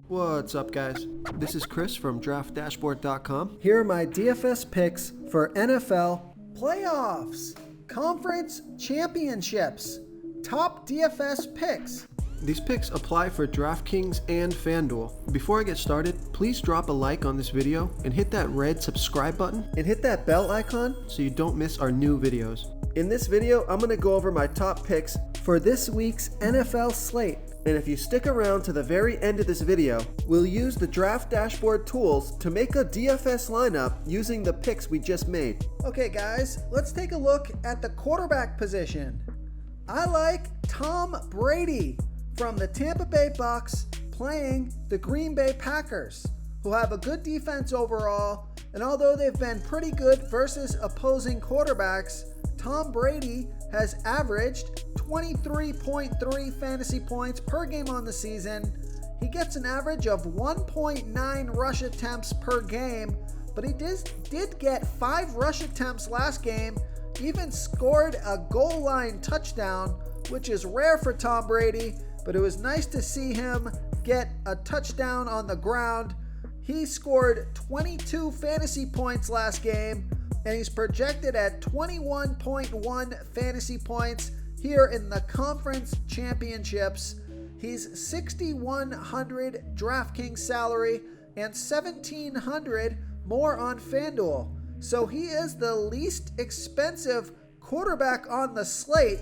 What's up, guys? This is Chris from DraftDashboard.com. Here are my DFS picks for NFL playoffs, conference championships, top DFS picks. These picks apply for DraftKings and FanDuel. Before I get started, please drop a like on this video and hit that red subscribe button And hit that bell icon. so you don't miss our new videos. In this video, I'm going to go over my top picks for this week's NFL slate. And if you stick around to the very end of this video, we'll use the Draft Dashboard tools to make a DFS lineup using the picks we just made. Okay guys, let's take a look at the quarterback position. I like Tom Brady from the Tampa Bay Bucks playing the Green Bay Packers, who have a good defense overall, and although they've been pretty good versus opposing quarterbacks, Tom Brady has averaged 23.3 fantasy points per game on the season. He gets an average of 1.9 rush attempts per game, but he did get 5 rush attempts last game, even scored a goal line touchdown, which is rare for Tom Brady, but it was nice to see him get a touchdown on the ground. He scored 22 fantasy points last game, and he's projected at 21.1 fantasy points here in the conference championships. He's 6,100 DraftKings salary and 1,700 more on FanDuel. So he is the least expensive quarterback on the slate,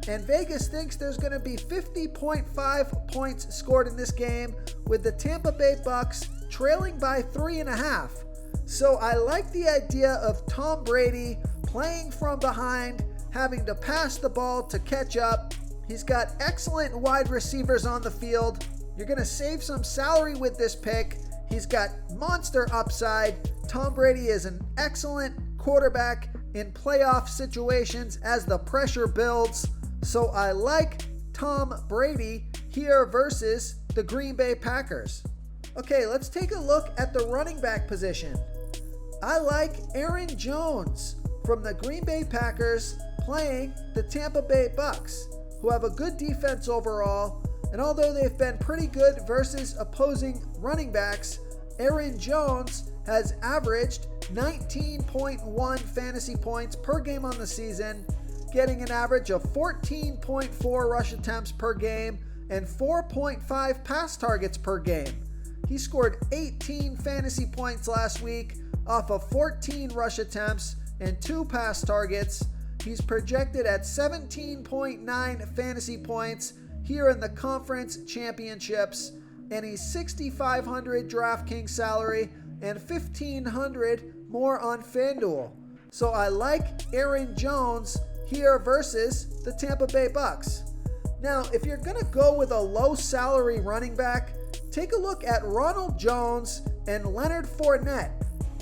and Vegas thinks there's going to be 50.5 points scored in this game, with the Tampa Bay Bucks trailing by 3.5. So I like the idea of Tom Brady playing from behind, having to pass the ball to catch up. He's got excellent wide receivers on the field. You're going to save some salary with this pick. He's got monster upside. Tom Brady is an excellent quarterback in playoff situations as the pressure builds. So I like Tom Brady here versus the Green Bay Packers. Okay, let's take a look at the running back position. I like Aaron Jones from the Green Bay Packers playing the Tampa Bay Bucks, who have a good defense overall, and although they've been pretty good versus opposing running backs, Aaron Jones has averaged 19.1 fantasy points per game on the season, getting an average of 14.4 rush attempts per game and 4.5 pass targets per game. He scored 18 fantasy points last week off of 14 rush attempts and 2 pass targets. He's projected at 17.9 fantasy points here in the conference championships, and he's 6,500 DraftKings salary and 1,500 more on FanDuel. So I like Aaron Jones here versus the Tampa Bay Bucks. Now, if you're going to go with a low salary running back, take a look at Ronald Jones and Leonard Fournette.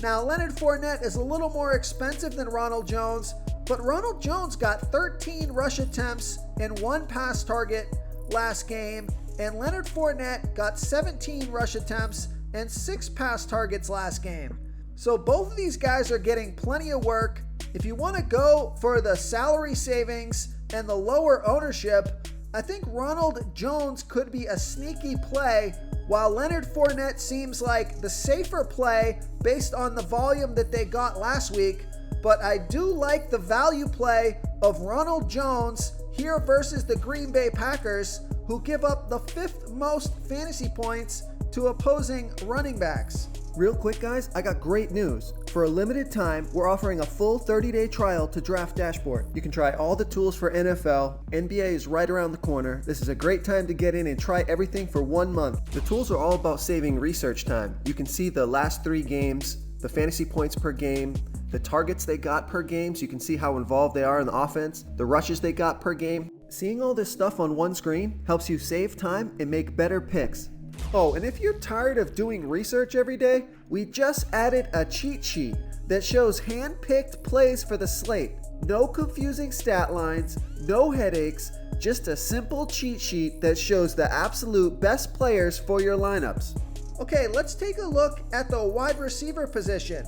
Now, Leonard Fournette is a little more expensive than Ronald Jones, but Ronald Jones got 13 rush attempts and 1 pass target last game, and Leonard Fournette got 17 rush attempts and 6 pass targets last game. So both of these guys are getting plenty of work. If you want to go for the salary savings and the lower ownership, I think Ronald Jones could be a sneaky play, while Leonard Fournette seems like the safer play based on the volume that they got last week. But I do like the value play of Ronald Jones here versus the Green Bay Packers, who give up the 5th most fantasy points to opposing running backs. Real quick, guys, I got great news. For a limited time, we're offering a full 30-day trial to Draft Dashboard. You can try all the tools for NFL. NBA is right around the corner. This is a great time to get in and try everything for 1 month. The tools are all about saving research time. You can see the last 3 games, the fantasy points per game, the targets they got per game, so you can see how involved they are in the offense, the rushes they got per game. Seeing all this stuff on one screen helps you save time and make better picks. Oh, and if you're tired of doing research every day, we just added a cheat sheet that shows hand-picked plays for the slate. No confusing stat lines, no headaches, just a simple cheat sheet that shows the absolute best players for your lineups. Okay, let's take a look at the wide receiver position.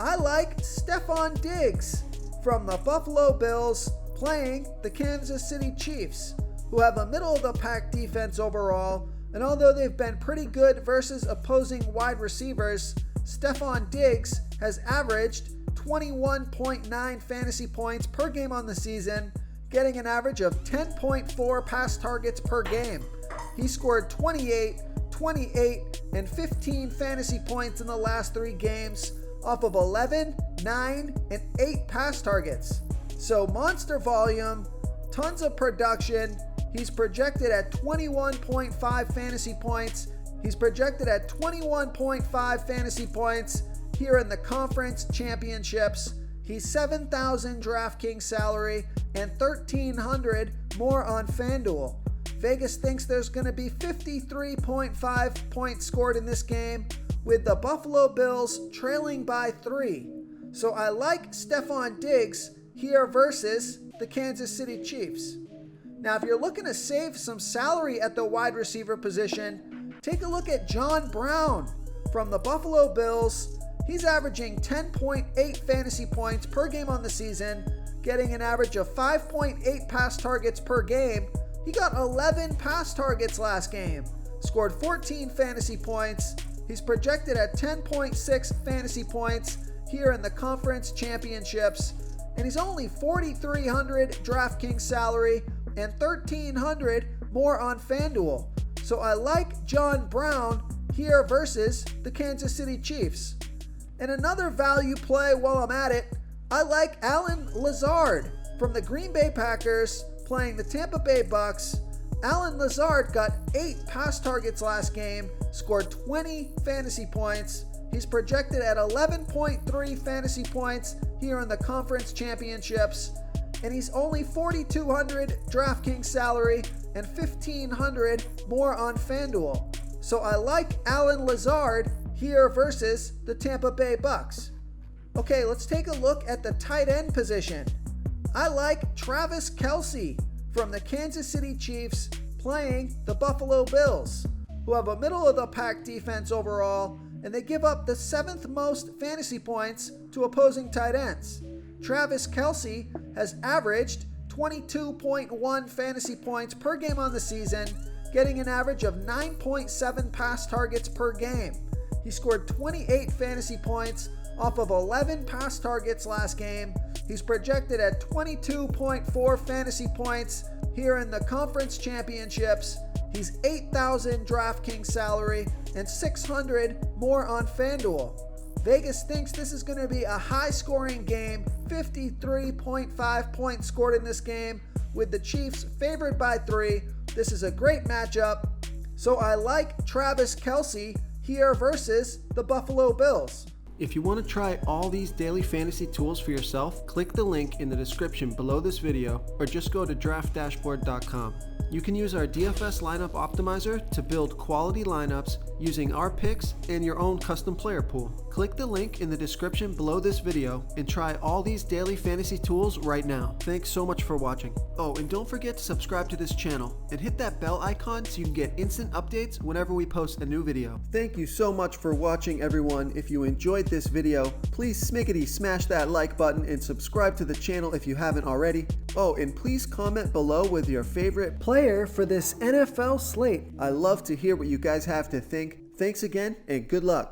I like Stephon Diggs from the Buffalo Bills playing the Kansas City Chiefs, who have a middle-of-the-pack defense overall, And although they've been pretty good versus opposing wide receivers, Stephon Diggs has averaged 21.9 fantasy points per game on the season, getting an average of 10.4 pass targets per game. He scored 28, 28, and 15 fantasy points in the last 3 games off of 11, 9, and 8 pass targets. So monster volume, tons of production. He's projected at 21.5 fantasy points. He's projected at 21.5 fantasy points here in the conference championships. He's $7,000 DraftKings salary and $1,300 more on FanDuel. Vegas thinks there's going to be 53.5 points scored in this game, with the Buffalo Bills trailing by 3. So I like Stephon Diggs here versus the Kansas City Chiefs. Now, if you're looking to save some salary at the wide receiver position, take a look at John Brown from the Buffalo Bills. He's averaging 10.8 fantasy points per game on the season, getting an average of 5.8 pass targets per game. He got 11 pass targets last game, scored 14 fantasy points. He's projected at 10.6 fantasy points here in the conference championships, and he's only $4,300 DraftKings salary and $1,300 more on FanDuel. So I like John Brown here versus the Kansas City Chiefs. And another value play while I'm at it, I like Allen Lazard from the Green Bay Packers playing the Tampa Bay Bucks. Allen Lazard got 8 pass targets last game, scored 20 fantasy points. He's projected at 11.3 fantasy points here in the conference championships, and he's only $4,200 DraftKings salary and $1,500 more on FanDuel. So I like Allen Lazard here versus the Tampa Bay Bucks. Okay, let's take a look at the tight end position. I like Travis Kelce from the Kansas City Chiefs playing the Buffalo Bills, who have a middle-of-the-pack defense overall, and they give up the 7th most fantasy points to opposing tight ends. Travis Kelce has averaged 22.1 fantasy points per game on the season, getting an average of 9.7 pass targets per game. He scored 28 fantasy points off of 11 pass targets last game. He's projected at 22.4 fantasy points here in the conference championships. He's $8,000 DraftKings salary and $600 more on FanDuel. Vegas thinks this is going to be a high-scoring game, 53.5 points scored in this game, with the Chiefs favored by 3. This is a great matchup. So I like Travis Kelce here versus the Buffalo Bills. If you want to try all these daily fantasy tools for yourself, click the link in the description below this video or just go to draftdashboard.com. You can use our DFS lineup optimizer to build quality lineups using our picks and your own custom player pool. Click the link in the description below this video and try all these daily fantasy tools right now. Thanks so much for watching. Oh, and don't forget to subscribe to this channel and hit that bell icon so you can get instant updates whenever we post a new video. Thank you so much for watching, everyone. If you enjoyed this video, please smiggity smash that like button and subscribe to the channel if you haven't already. Oh, and please comment below with your favorite player for this NFL slate. I love to hear what you guys have to think. Thanks again, and good luck.